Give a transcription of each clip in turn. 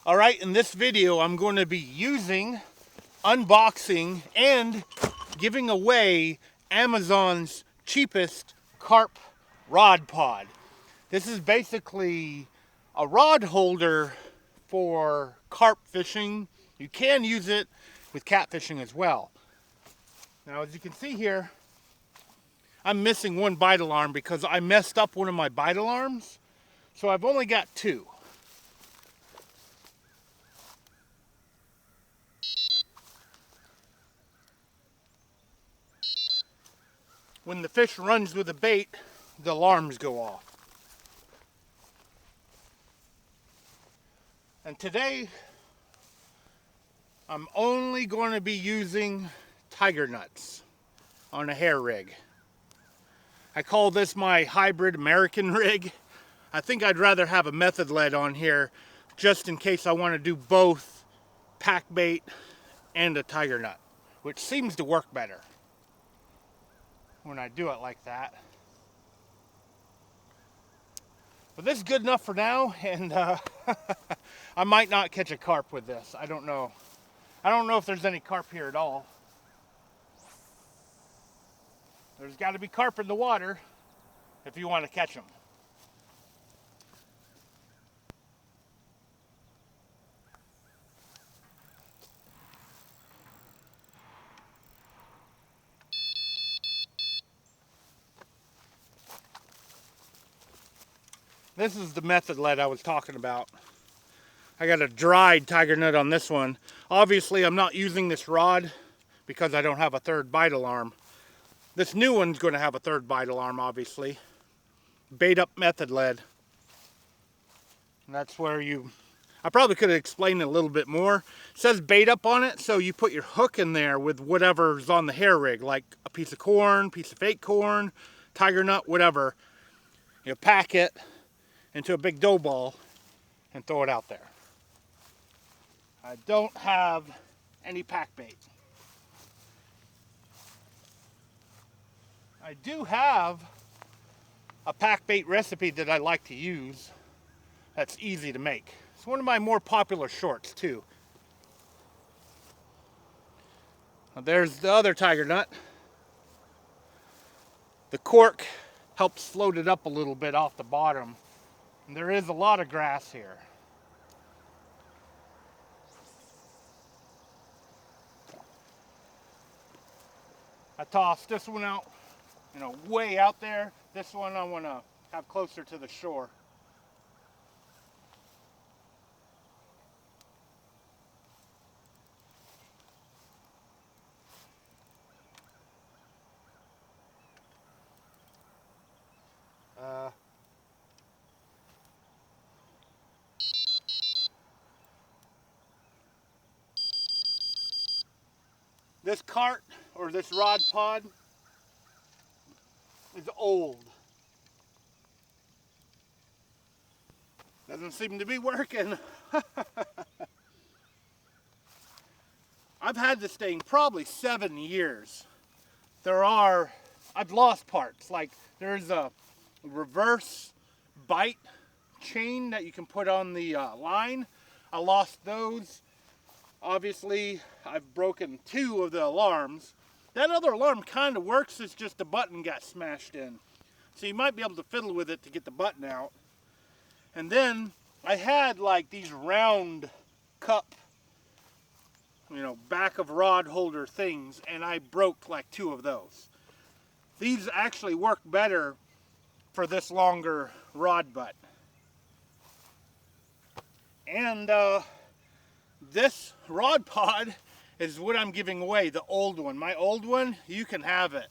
Alright, in this video I'm going to be unboxing, and giving away Amazon's cheapest carp rod pod. This is basically a rod holder for carp fishing. You can use it with catfishing as well. Now, as you can see here, I'm missing one bite alarm because I messed up one of my bite alarms. So I've only got two. When the fish runs with the bait, the alarms go off. And today, I'm only going to be using tiger nuts on a hair rig. I call this my hybrid American rig. I think I'd rather have a method lead on here just in case I want to do both pack bait and a tiger nut, which seems to work better when I do it like that. But this is good enough for now, and I might not catch a carp with this. I don't know. I don't know if there's any carp here at all. There's got to be carp in the water if you want to catch them. This is the method lead I was talking about. I got a dried tiger nut on this one. Obviously, I'm not using this rod because I don't have a third bite alarm. This new one's going to have a third bite alarm, obviously. Bait up method lead. And that's where I probably could have explained it a little bit more. It says bait up on it, so you put your hook in there with whatever's on the hair rig, like a piece of corn, piece of fake corn, tiger nut, whatever. You pack it into a big dough ball and throw it out there. I don't have any pack bait. I do have a pack bait recipe that I like to use that's easy to make. It's one of my more popular shorts too. Now there's the other tiger nut. The cork helps float it up a little bit off the bottom. And there is a lot of grass here. I tossed this one out, way out there. This one I want to have closer to the shore. This cart, or this rod pod, is old. Doesn't seem to be working. I've had this thing probably 7 years. I've lost parts. Like there's a reverse bite chain that you can put on the line. I lost those. Obviously, I've broken 2 of the alarms. That other alarm kind of works, it's just the button got smashed in. So you might be able to fiddle with it to get the button out. And then I had like these round cup, back of rod holder things, and I broke like 2 of those. These actually work better for this longer rod butt. And this rod pod is what I'm giving away, the old one. My old one, you can have it.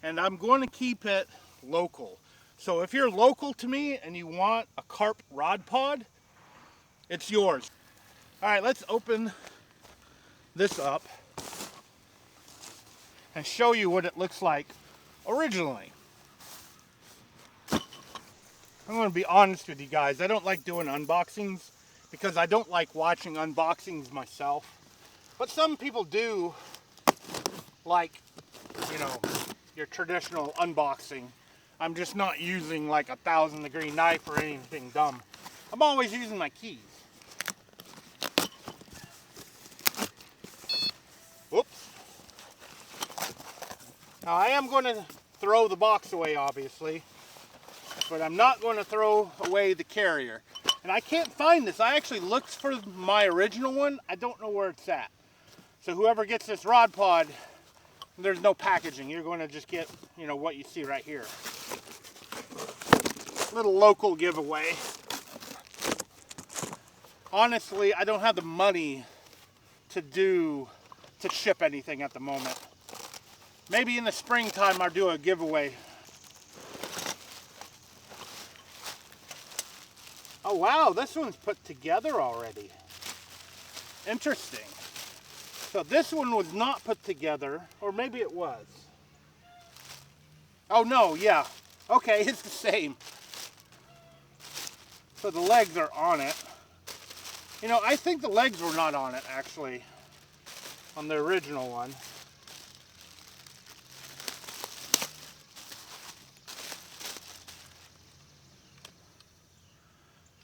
And I'm going to keep it local. So if you're local to me and you want a carp rod pod, it's yours. All right, let's open this up and show you what it looks like originally. I'm going to be honest with you guys. I don't like doing unboxings because I don't like watching unboxings myself. But some people do like, your traditional unboxing. I'm just not using like a 1,000-degree knife or anything dumb. I'm always using my keys. Now I am going to throw the box away, obviously, but I'm not going to throw away the carrier. And I can't find this. I actually looked for my original one. I don't know where it's at. So whoever gets this rod pod, there's no packaging. You're going to just get, you know, what you see right here. Little local giveaway. Honestly, I don't have the money to ship anything at the moment. Maybe in the springtime I'll do a giveaway. Oh wow, this one's put together already. Interesting. So this one was not put together, or maybe it was. Oh no, yeah. Okay, it's the same. So the legs are on it. You know, I think the legs were not on it, actually, on the original one.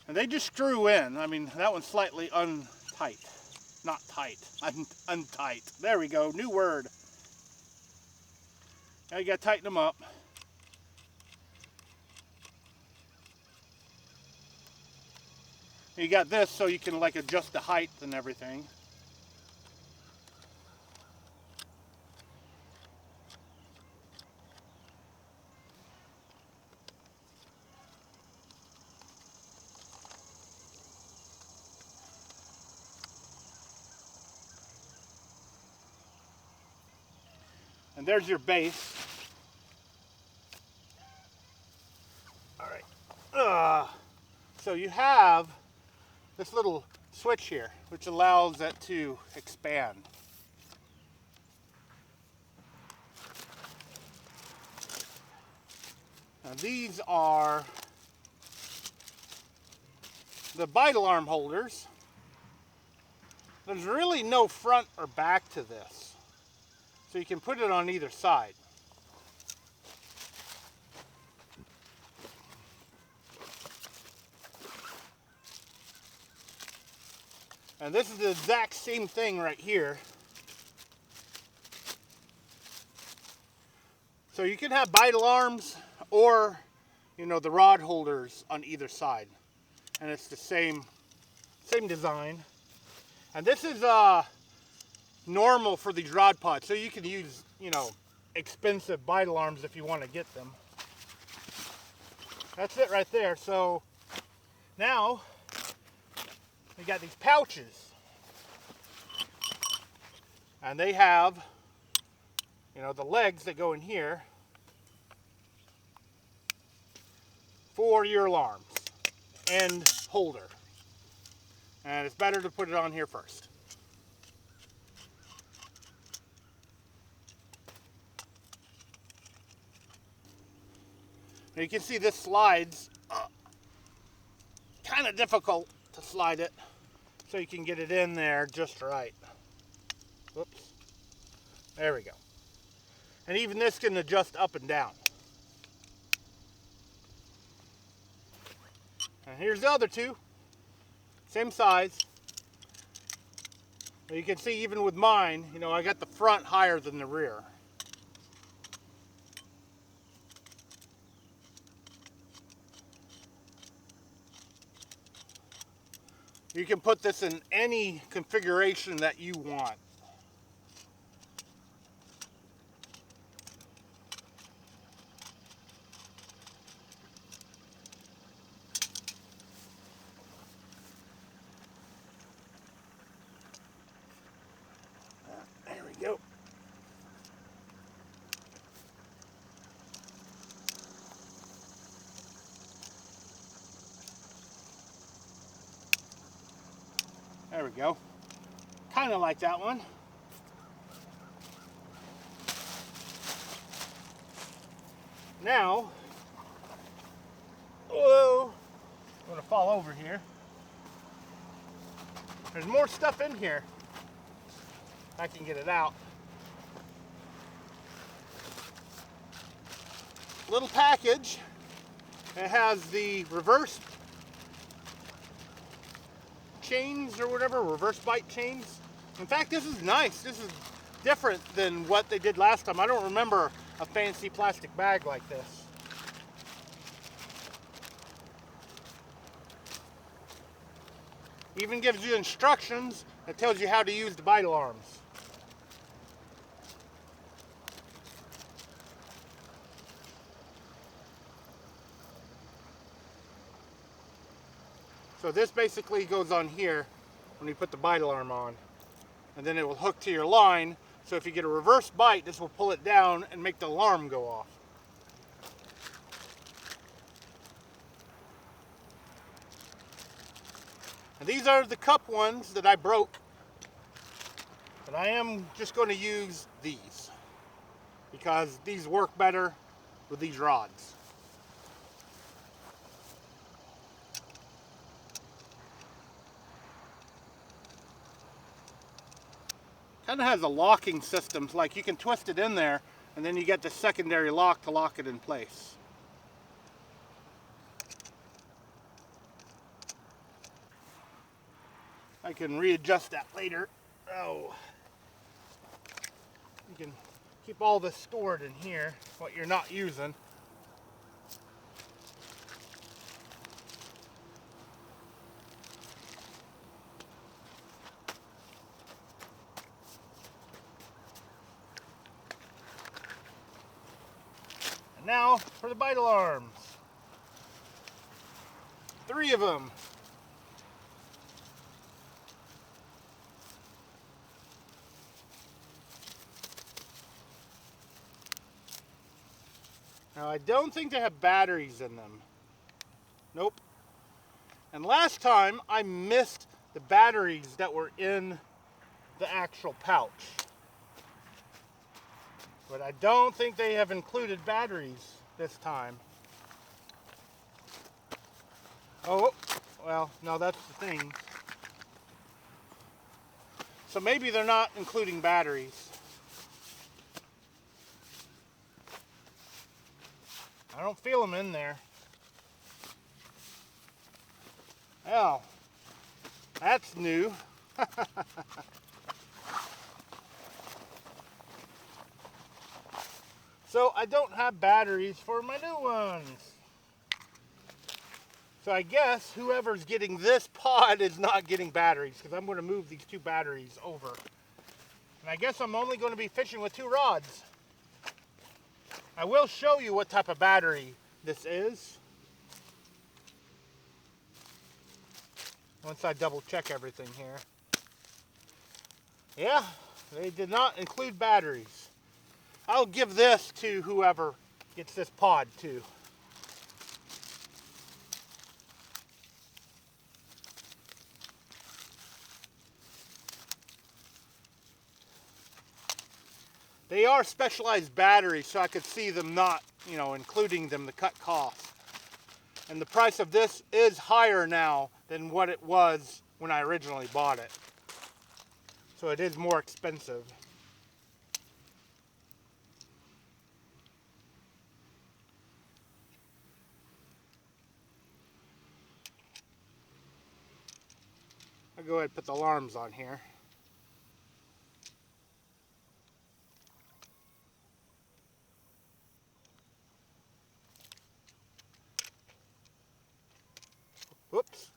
And they just screw in. I mean, that one's slightly untight. Not tight, untight. There we go, new word. Now you gotta tighten them up. You got this so you can like adjust the height and everything. And there's your base. All right. So you have this little switch here, which allows it to expand. Now these are the vital arm holders. There's really no front or back to this, so you can put it on either side. And this is the exact same thing right here. So you can have vital arms or, you know, the rod holders on either side. And it's the same design. And this is normal for these rod pods. So you can use, you know, expensive vital arms if you want to get them. That's it right there. So now we got these pouches, and they have, you know, the legs that go in here for your alarms and holder. And it's better to put it on here first. Now you can see this slides, kind of difficult to slide it, so you can get it in there just right. Whoops. There we go. And even this can adjust up and down. And here's the other two. Same size. And you can see even with mine, you know, I got the front higher than the rear. You can put this in any configuration that you want. There we go. There we go. Kind of like that one. Now, whoa, I'm gonna fall over here. There's more stuff in here. I can get it out. Little package. It has the reverse chains or whatever, reverse bite chains. In fact, this is nice. This is different than what they did last time. I don't remember a fancy plastic bag like this. Even gives you instructions that tells you how to use the vital arms. So this basically goes on here when you put the vital arm on, and then it will hook to your line. So if you get a reverse bite, this will pull it down and make the alarm go off. And these are the cup ones that I broke, but I am just going to use these because these work better with these rods. Kind of has a locking system, so like you can twist it in there and then you get the secondary lock to lock it in place. I can readjust that later. Oh, you can keep all this stored in here, what you're not using. And now for the vital arms. 3 of them. Now I don't think they have batteries in them. Nope. And last time I missed the batteries that were in the actual pouch. But I don't think they have included batteries this time. Oh, well, no, that's the thing. So maybe they're not including batteries. I don't feel them in there. Well, that's new. So I don't have batteries for my new ones. So I guess whoever's getting this pod is not getting batteries, because I'm going to move these 2 batteries over. And I guess I'm only going to be fishing with 2 rods. I will show you what type of battery this is once I double check everything here. Yeah, they did not include batteries. I'll give this to whoever gets this pod too. They are specialized batteries, so I could see them not, including them to cut costs. And the price of this is higher now than what it was when I originally bought it. So it is more expensive. I'll go ahead and put the alarms on here. Whoops.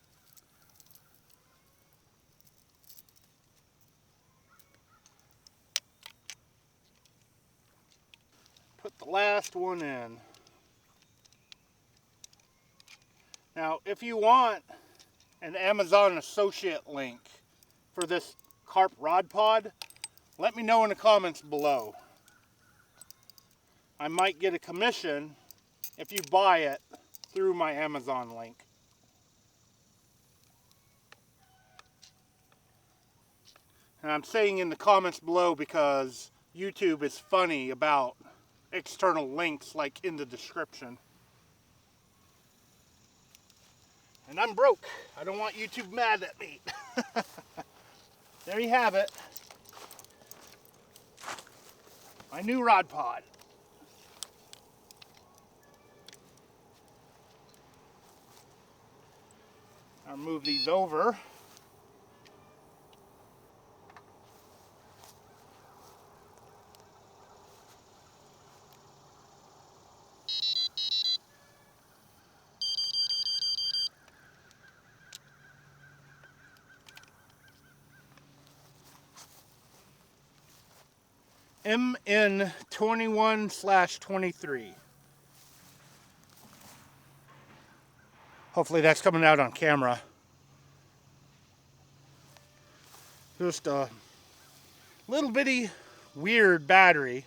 Put the last one in. Now, if you want an Amazon associate link for this Carp rod pod, let me know in the comments below. I might get a commission if you buy it through my Amazon link. And I'm saying in the comments below because YouTube is funny about external links like in the description. And I'm broke. I don't want YouTube mad at me. There you have it. My new rod pod. I'll move these over. MN21/23. Hopefully that's coming out on camera. Just a little bitty weird battery.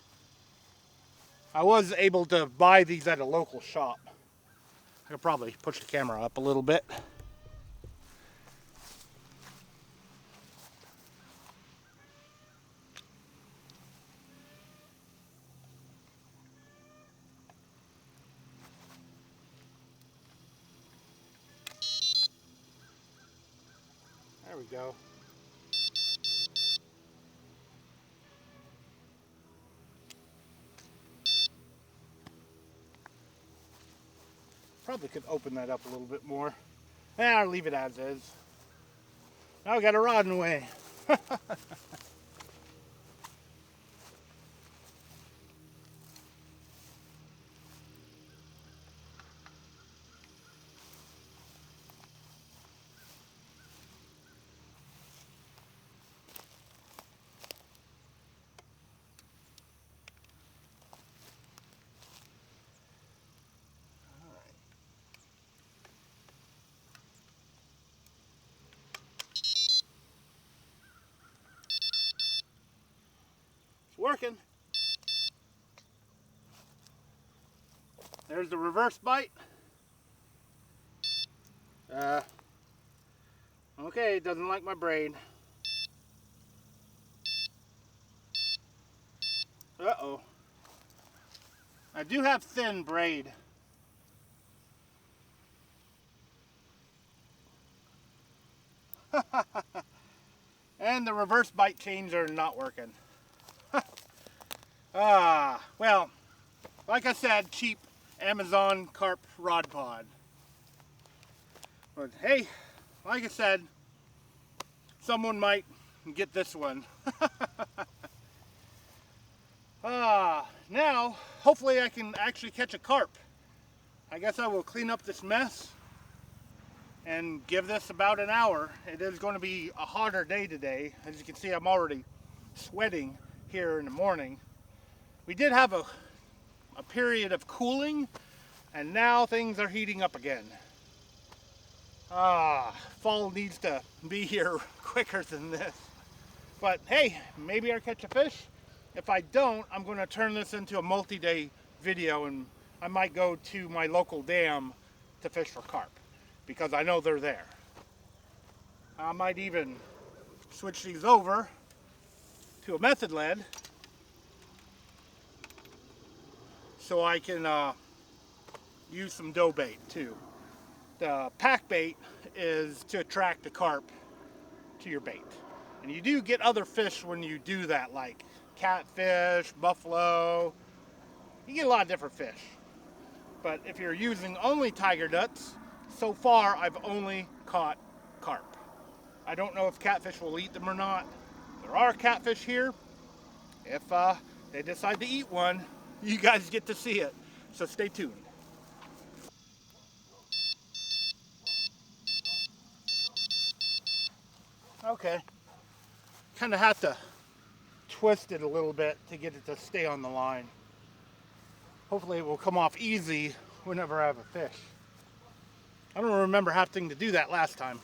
I was able to buy these at a local shop. I could probably push the camera up a little bit. There we go. Probably could open that up a little bit more. I'll leave it as is. Now I got a rod in the way. It's working. There's the reverse bite. Okay, it doesn't like my braid. Uh-oh. I do have thin braid. And the reverse bite chains are not working. Well, like I said, cheap Amazon Carp rod pod. But hey, like I said, someone might get this one. Now, hopefully I can actually catch a carp. I guess I will clean up this mess and give this about an hour. It is going to be a hotter day today. As you can see, I'm already sweating here in the morning. We did have a period of cooling, and now things are heating up again. Fall needs to be here quicker than this. But hey, maybe I'll catch a fish. If I don't, I'm going to turn this into a multi-day video, and I might go to my local dam to fish for carp, because I know they're there. I might even switch these over to a method lead so I can use some dough bait too. The pack bait is to attract the carp to your bait. And you do get other fish when you do that, like catfish, buffalo. You get a lot of different fish. But if you're using only tiger nuts, so far I've only caught carp. I don't know if catfish will eat them or not. There are catfish here. If they decide to eat one, you guys get to see it. So stay tuned. Okay. Kind of have to twist it a little bit to get it to stay on the line. Hopefully it will come off easy whenever I have a fish. I don't remember having to do that last time.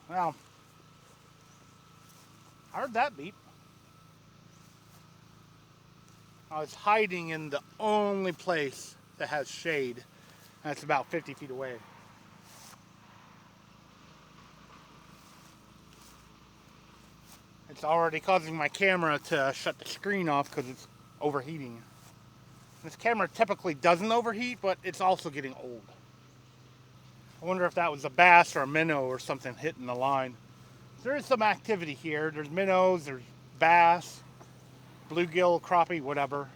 Well, I heard that beep. I was hiding in the only place that has shade. That's about 50 feet away. It's already causing my camera to shut the screen off because it's overheating. This camera typically doesn't overheat, but it's also getting old. I wonder if that was a bass or a minnow or something hitting the line. There is some activity here. There's minnows, there's bass, bluegill, crappie, whatever.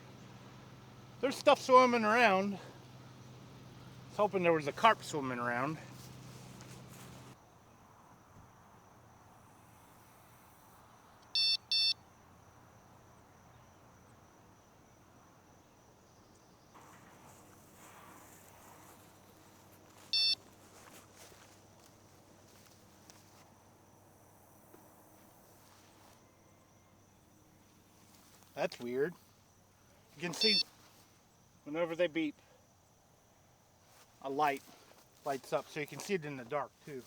There's stuff swimming around. I was hoping there was a carp swimming around. That's weird. You can see whenever they beep, a light lights up, so you can see it in the dark too.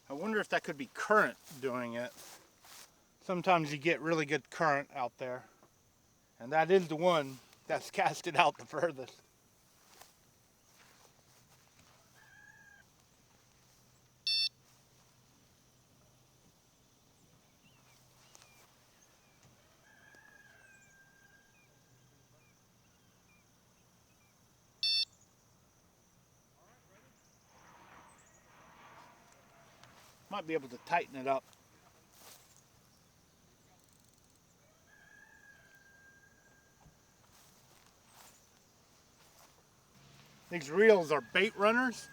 I wonder if that could be current doing it. Sometimes you get really good current out there, and that is the one that's casted out the furthest. Might be able to tighten it up. These reels are bait runners.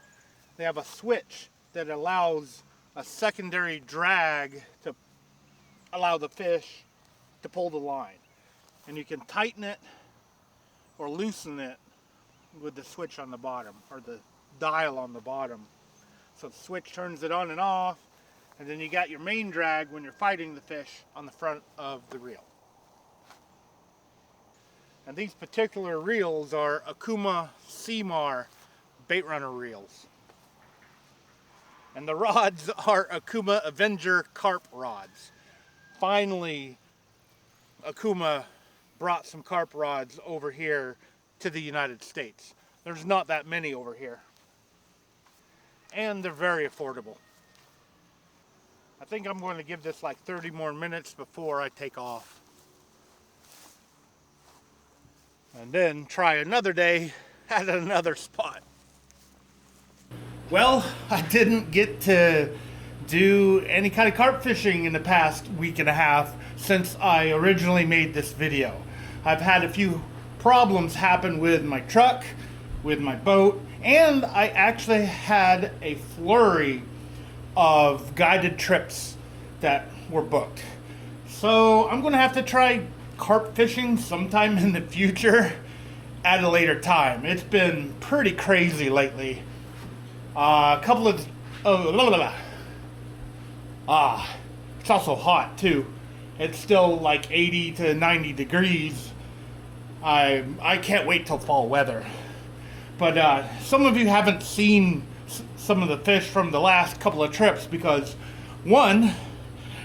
They have a switch that allows a secondary drag to allow the fish to pull the line. And you can tighten it or loosen it with the switch on the bottom, or the dial on the bottom. So the switch turns it on and off, and then you got your main drag when you're fighting the fish on the front of the reel. And these particular reels are Akuma Seamar bait runner reels. And the rods are Akuma Avenger carp rods. Finally, Akuma brought some carp rods over here to the United States. There's not that many over here. And they're very affordable. I think I'm going to give this like 30 more minutes before I take off. And then try another day at another spot. Well, I didn't get to do any kind of carp fishing in the past week and a half since I originally made this video. I've had a few problems happen with my truck, with my boat, and I actually had a flurry of guided trips that were booked. So I'm gonna have to try carp fishing sometime in the future at a later time. It's been pretty crazy lately. A couple of it's also hot too. It's still like 80 to 90 degrees. I can't wait till fall weather. But some of you haven't seen some of the fish from the last couple of trips, because one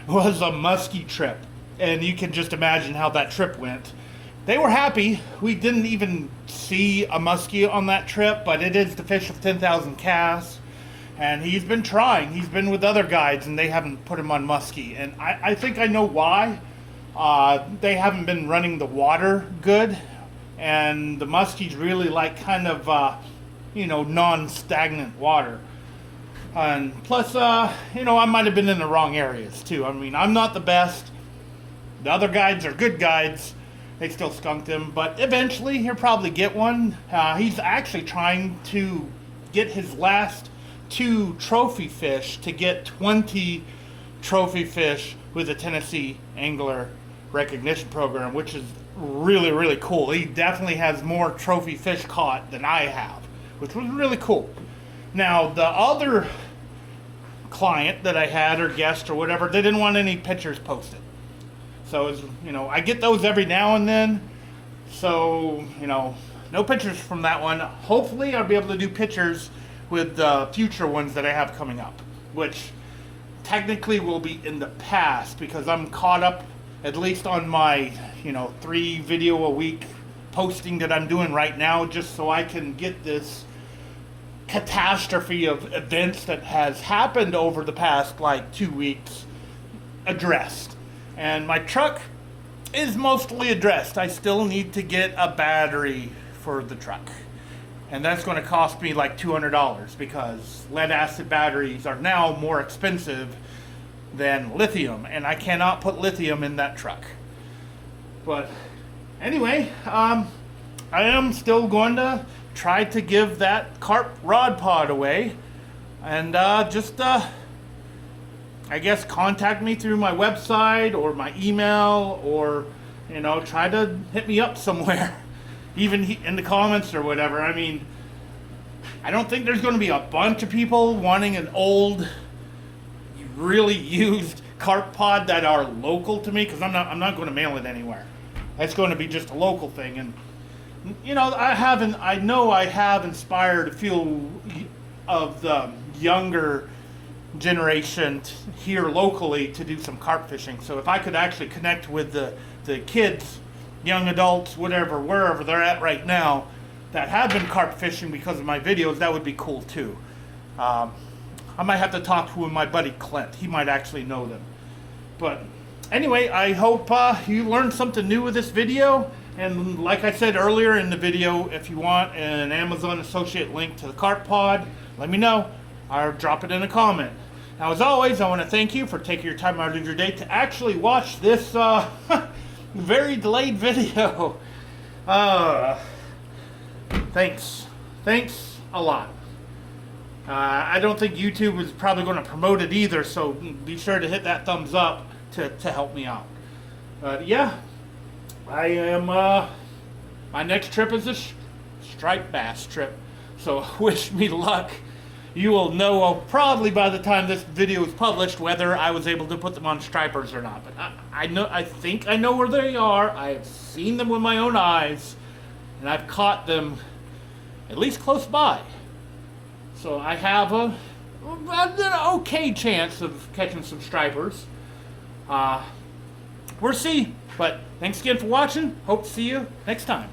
was a muskie trip, and you can just imagine how that trip went. They were happy. We didn't even see a muskie on that trip, but it is the fish of 10,000 casts. And he's been trying. He's been with other guides, and they haven't put him on muskie. And I think I know why. They haven't been running the water good. And the muskies really like kind of, non-stagnant water. And plus, I might have been in the wrong areas, too. I mean, I'm not the best. The other guides are good guides. They still skunked him. But eventually, he'll probably get one. He's actually trying to get his last 2 trophy fish to get 20 trophy fish with the Tennessee Angler Recognition Program, which is really, really cool. He definitely has more trophy fish caught than I have, which was really cool. Now, the other client that I had, or guest or whatever, they didn't want any pictures posted. So, I get those every now and then. So, no pictures from that one. Hopefully, I'll be able to do pictures with the future ones that I have coming up, which technically will be in the past, because I'm caught up at least on my 3 video a week posting that I'm doing right now, just so I can get this catastrophe of events that has happened over the past 2 weeks addressed. And my truck is mostly addressed. I still need to get a battery for the truck, and that's going to cost me like $200, because lead acid batteries are now more expensive than lithium, and I cannot put lithium in that truck. But anyway, I am still going to try to give that carp rod pod away, and I guess contact me through my website or my email, or try to hit me up somewhere, even in the comments or whatever. I mean, I don't think there's going to be a bunch of people wanting an old, really used carp pod that are local to me, because I'm not going to mail it anywhere. That's going to be just a local thing. And you know, I know I have inspired a few of the younger generation here locally to do some carp fishing. So if I could actually connect with the kids, young adults, whatever, wherever they're at right now, that have been carp fishing because of my videos, that would be cool too. I might have to talk to my buddy Clint. He might actually know them. But anyway, I hope you learned something new with this video. And like I said earlier in the video, if you want an Amazon associate link to the carp pod, let me know, or drop it in a comment. Now, as always, I want to thank you for taking your time out of your day to actually watch this very delayed video. Thanks a lot. I don't think YouTube is probably going to promote it either, so be sure to hit that thumbs up to help me out. Yeah, I am, my next trip is a striped bass trip, so wish me luck. You will know probably by the time this video is published whether I was able to put them on stripers or not. But I think I know where they are. I've seen them with my own eyes, and I've caught them at least close by. So I have an okay chance of catching some stripers. We'll see. But thanks again for watching. Hope to see you next time.